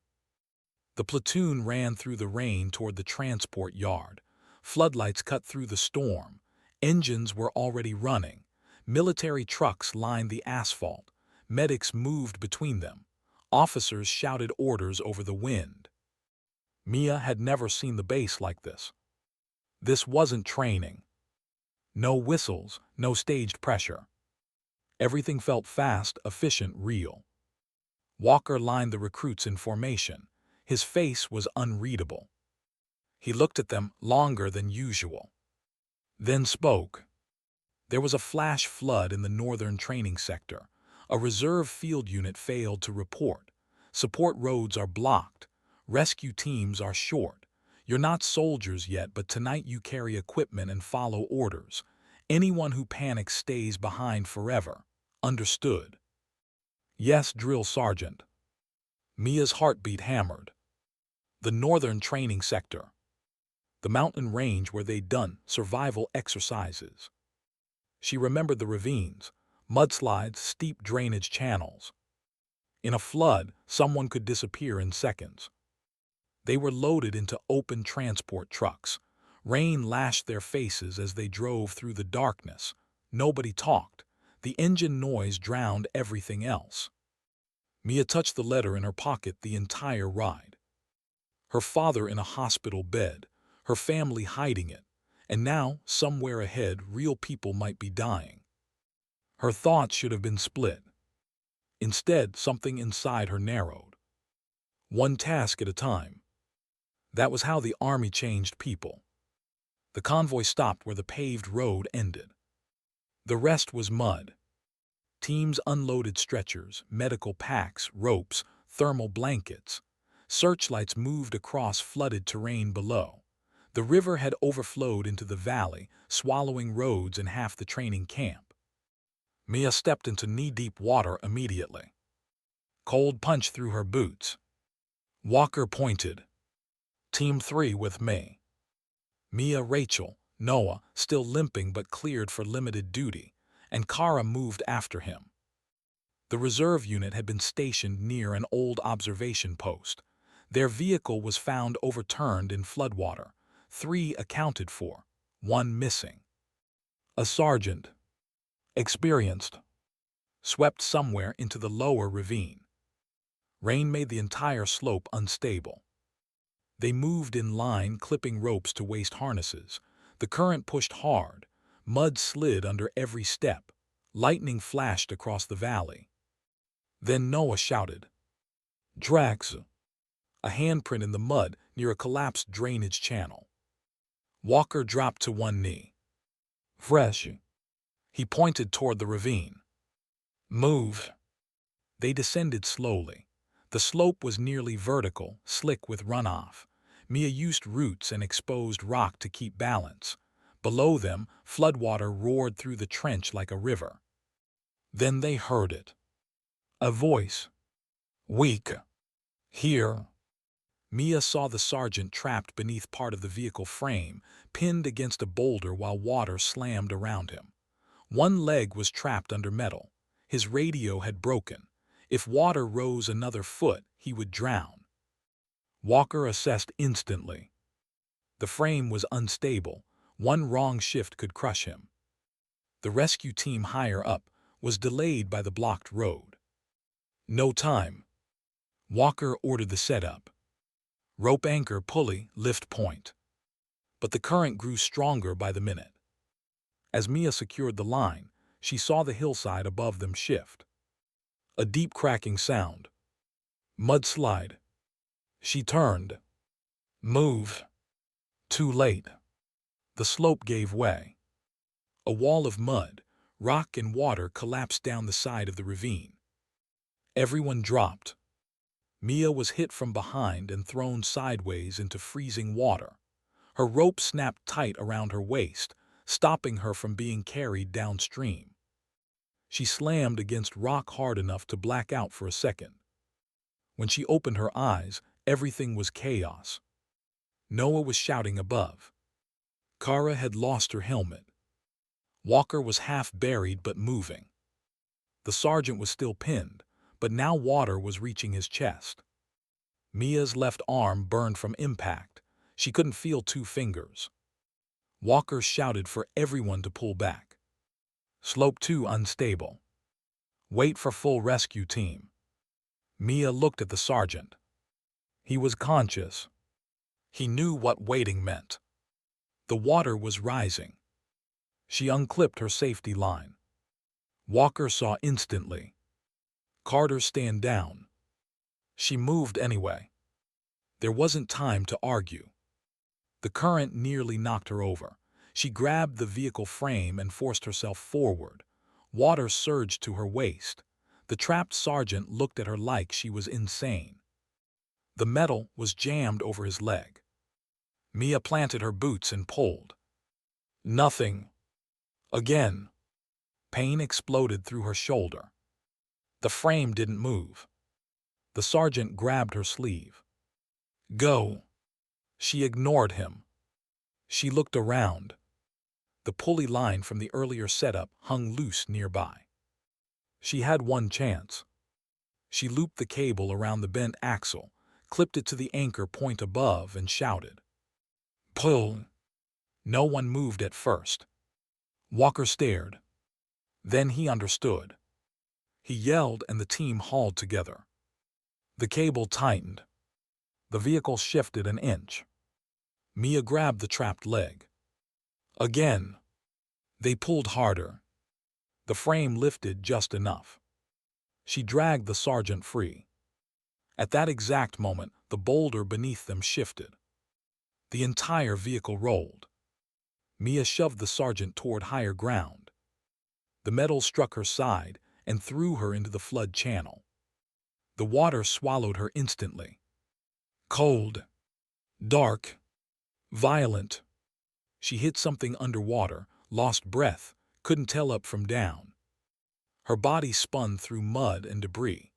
The platoon ran through the rain toward the transport yard. Floodlights cut through the storm. Engines were already running. Military trucks lined the asphalt. Medics moved between them. Officers shouted orders over the wind. Mia had never seen the base like this. This wasn't training. No whistles, no staged pressure. Everything felt fast, efficient, real. Walker lined the recruits in formation. His face was unreadable. He looked at them longer than usual. Then spoke. There was a flash flood in the northern training sector. A reserve field unit failed to report. Support roads are blocked. Rescue teams are short. You're not soldiers yet, but tonight you carry equipment and follow orders. Anyone who panics stays behind forever. Understood? Yes, Drill Sergeant. Mia's heartbeat hammered. The northern training sector. The mountain range where they'd done survival exercises. She remembered the ravines, mudslides, steep drainage channels. In a flood, someone could disappear in seconds. They were loaded into open transport trucks. Rain lashed their faces as they drove through the darkness. Nobody talked. The engine noise drowned everything else. Mia touched the letter in her pocket the entire ride. Her father in a hospital bed, her family hiding it, and now, somewhere ahead, real people might be dying. Her thoughts should have been split. Instead, something inside her narrowed. One task at a time. That was how the army changed people. The convoy stopped where the paved road ended. The rest was mud. Teams unloaded stretchers, medical packs, ropes, thermal blankets. Searchlights moved across flooded terrain below. The river had overflowed into the valley, swallowing roads and half the training camp. Mia stepped into knee-deep water immediately. Cold punched through her boots. Walker pointed. "Team 3 with me." Mia, Rachel, Noah, still limping but cleared for limited duty, and Kara moved after him. The reserve unit had been stationed near an old observation post. Their vehicle was found overturned in floodwater. 3 accounted for, 1 missing. A sergeant, experienced, swept somewhere into the lower ravine. Rain made the entire slope unstable. They moved in line, clipping ropes to waste harnesses. The current pushed hard. Mud slid under every step. Lightning flashed across the valley. Then Noah shouted, "Drax!" A handprint in the mud near a collapsed drainage channel. Walker dropped to one knee. "Fresh." He pointed toward the ravine. "Move." They descended slowly. The slope was nearly vertical, slick with runoff. Mia used roots and exposed rock to keep balance. Below them, floodwater roared through the trench like a river. Then they heard it. A voice. "Weak. Here." Mia saw the sergeant trapped beneath part of the vehicle frame, pinned against a boulder while water slammed around him. One leg was trapped under metal. His radio had broken. If water rose another foot, he would drown. Walker assessed instantly. The frame was unstable. One wrong shift could crush him. The rescue team higher up was delayed by the blocked road. No time. Walker ordered the setup. Rope anchor, pulley, lift point. But the current grew stronger by the minute. As Mia secured the line, she saw the hillside above them shift. A deep cracking sound. Mudslide. She turned. Move. Too late. The slope gave way. A wall of mud, rock and water collapsed down the side of the ravine. Everyone dropped. Mia was hit from behind and thrown sideways into freezing water. Her rope snapped tight around her waist, stopping her from being carried downstream. She slammed against rock hard enough to black out for a second. When she opened her eyes, everything was chaos. Noah was shouting above. Kara had lost her helmet. Walker was half buried but moving. The sergeant was still pinned, but now water was reaching his chest. Mia's left arm burned from impact. She couldn't feel two fingers. Walker shouted for everyone to pull back. Slope 2 unstable. Wait for full rescue team. Mia looked at the sergeant. He was conscious. He knew what waiting meant. The water was rising. She unclipped her safety line. Walker saw instantly. Carter stand down. She moved anyway. There wasn't time to argue. The current nearly knocked her over. She grabbed the vehicle frame and forced herself forward. Water surged to her waist. The trapped sergeant looked at her like she was insane. The metal was jammed over his leg. Mia planted her boots and pulled. Nothing. Again. Pain exploded through her shoulder. The frame didn't move. The sergeant grabbed her sleeve. Go. She ignored him. She looked around. The pulley line from the earlier setup hung loose nearby. She had one chance. She looped the cable around the bent axle, clipped it to the anchor point above, and shouted. Pull. No one moved at first. Walker stared. Then he understood. He yelled and the team hauled together. The cable tightened. The vehicle shifted an inch. Mia grabbed the trapped leg. Again. They pulled harder. The frame lifted just enough. She dragged the sergeant free. At that exact moment, the boulder beneath them shifted. The entire vehicle rolled. Mia shoved the sergeant toward higher ground. The metal struck her side and threw her into the flood channel. The water swallowed her instantly. Cold. Dark. Violent. She hit something underwater, lost breath, couldn't tell up from down. Her body spun through mud and debris.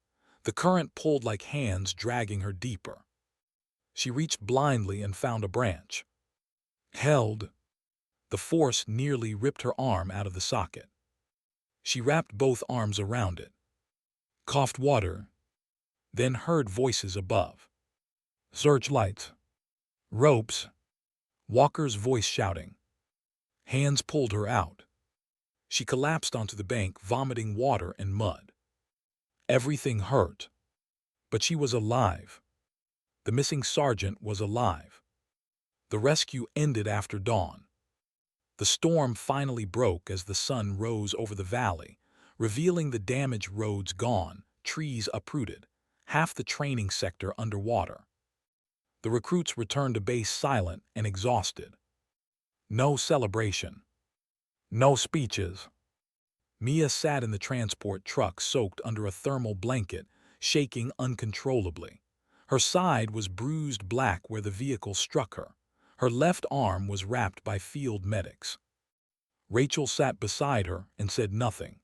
The current pulled like hands dragging her deeper. She reached blindly and found a branch. Held. The force nearly ripped her arm out of the socket. She wrapped both arms around it. Coughed water. Then heard voices above. Searchlights. Ropes. Walker's voice shouting. Hands pulled her out. She collapsed onto the bank, vomiting water and mud. Everything hurt. But she was alive. The missing sergeant was alive. The rescue ended after dawn. The storm finally broke as the sun rose over the valley, revealing the damaged roads gone, trees uprooted, half the training sector underwater. The recruits returned to base silent and exhausted. No celebration. No speeches. Mia sat in the transport truck soaked under a thermal blanket, shaking uncontrollably. Her side was bruised black where the vehicle struck her. Her left arm was wrapped by field medics. Rachel sat beside her and said nothing.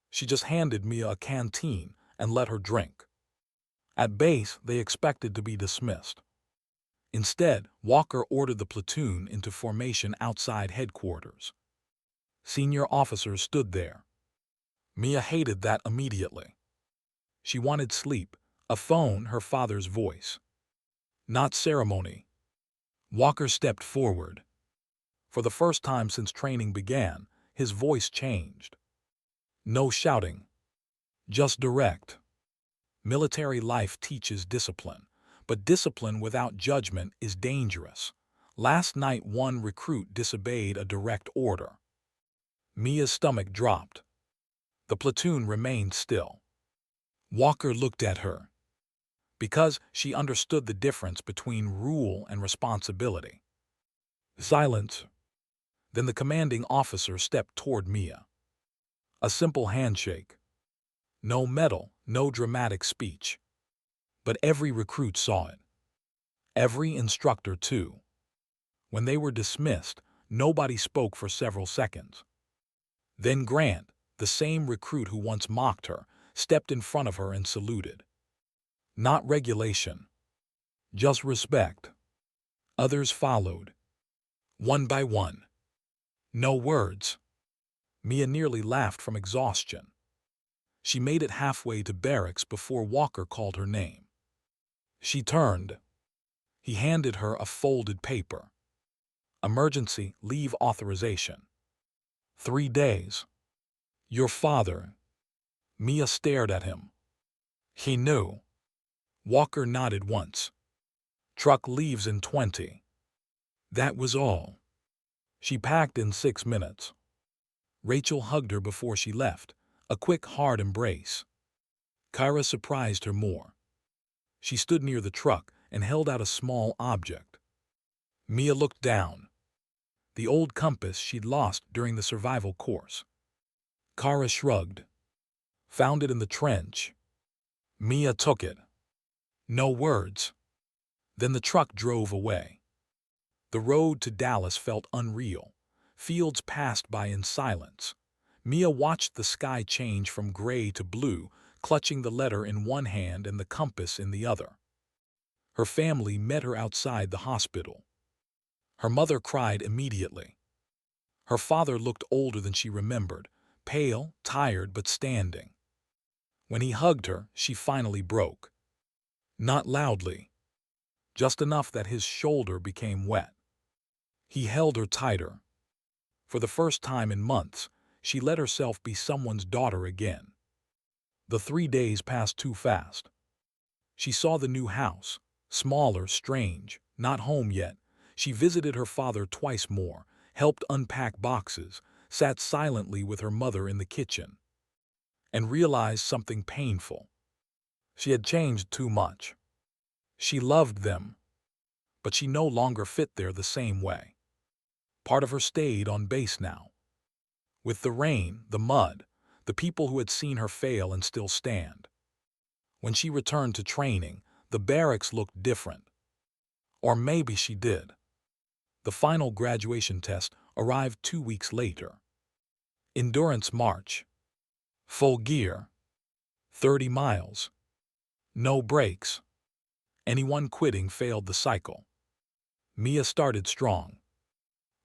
She just handed Mia a canteen and let her drink. At base, they expected to be dismissed. Instead, Walker ordered the platoon into formation outside headquarters. Senior officers stood there. Mia hated that immediately. She wanted sleep, a phone, her father's voice. Not ceremony. Walker stepped forward. For the first time since training began, his voice changed. No shouting. Just direct. Military life teaches discipline, but discipline without judgment is dangerous. Last night one recruit disobeyed a direct order. Mia's stomach dropped. The platoon remained still. Walker looked at her. Because she understood the difference between rule and responsibility. Silence. Then the commanding officer stepped toward Mia. A simple handshake. No medal, no dramatic speech. But every recruit saw it. Every instructor, too. When they were dismissed, nobody spoke for several seconds. Then Grant, the same recruit who once mocked her, stepped in front of her and saluted. Not regulation. Just respect. Others followed. One by one. No words. Mia nearly laughed from exhaustion. She made it halfway to barracks before Walker called her name. She turned. He handed her a folded paper. Emergency leave authorization. 3 days. Your father. Mia stared at him. He knew. Walker nodded once. Truck leaves in 20. That was all. She packed in 6 minutes. Rachel hugged her before she left, a quick, hard embrace. Kyra surprised her more. She stood near the truck and held out a small object. Mia looked down. The old compass she'd lost during the survival course. Kyra shrugged. Found it in the trench. Mia took it. No words. Then the truck drove away. The road to Dallas felt unreal. Fields passed by in silence. Mia watched the sky change from gray to blue, clutching the letter in one hand and the compass in the other. Her family met her outside the hospital. Her mother cried immediately. Her father looked older than she remembered, pale, tired, but standing. When he hugged her, she finally broke. Not loudly. Just enough that his shoulder became wet. He held her tighter. For the first time in months, she let herself be someone's daughter again. The 3 days passed too fast. She saw the new house, smaller, strange, not home yet. She visited her father twice more, helped unpack boxes, sat silently with her mother in the kitchen, and realized something painful. She had changed too much. She loved them, but she no longer fit there the same way. Part of her stayed on base now. With the rain, the mud, the people who had seen her fail and still stand. When she returned to training, the barracks looked different. Or maybe she did. The final graduation test arrived 2 weeks later. Endurance march. Full gear. 30 miles. No breaks. Anyone quitting failed the cycle. Mia started strong.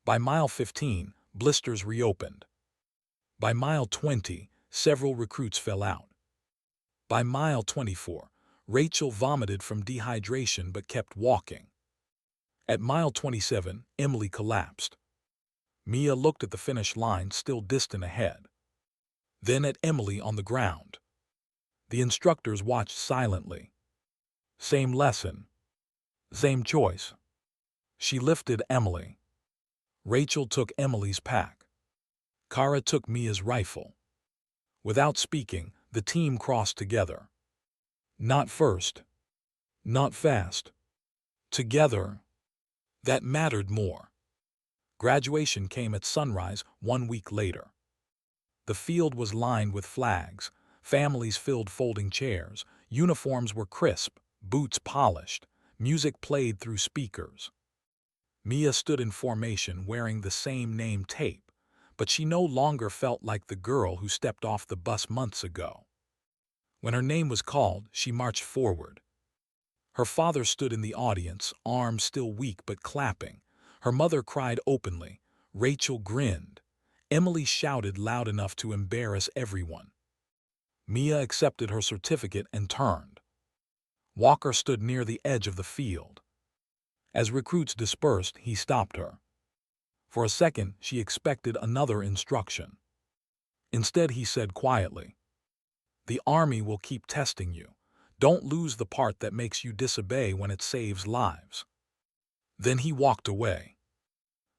By mile 15, blisters reopened. By mile 20, several recruits fell out. By mile 24, Rachel vomited from dehydration but kept walking. At mile 27, Emily collapsed. Mia looked at the finish line still distant ahead. Then at Emily on the ground. The instructors watched silently. Same lesson. Same choice. She lifted Emily. Rachel took Emily's pack. Kara took Mia's rifle. Without speaking, the team crossed together. Not first. Not fast. Together. That mattered more. Graduation came at sunrise 1 week later. The field was lined with flags, families filled folding chairs, uniforms were crisp, boots polished, music played through speakers. Mia stood in formation wearing the same name tape, but she no longer felt like the girl who stepped off the bus months ago. When her name was called, she marched forward, Her father stood in the audience, arms still weak but clapping. Her mother cried openly. Rachel grinned. Emily shouted loud enough to embarrass everyone. Mia accepted her certificate and turned. Walker stood near the edge of the field. As recruits dispersed, he stopped her. For a second, she expected another instruction. Instead, he said quietly, "The Army will keep testing you. Don't lose the part that makes you disobey when it saves lives." Then he walked away.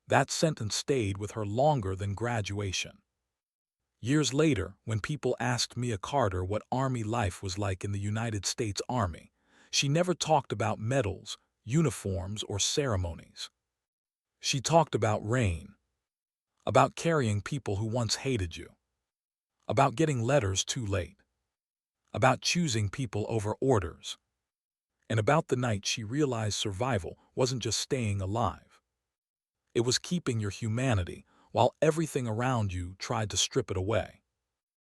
That sentence stayed with her longer than graduation. Years later, when people asked Mia Carter what Army life was like in the United States Army, she never talked about medals, uniforms, or ceremonies. She talked about rain, about carrying people who once hated you, about getting letters too late, about choosing people over orders, and about the night she realized survival wasn't just staying alive. It was keeping your humanity while everything around you tried to strip it away.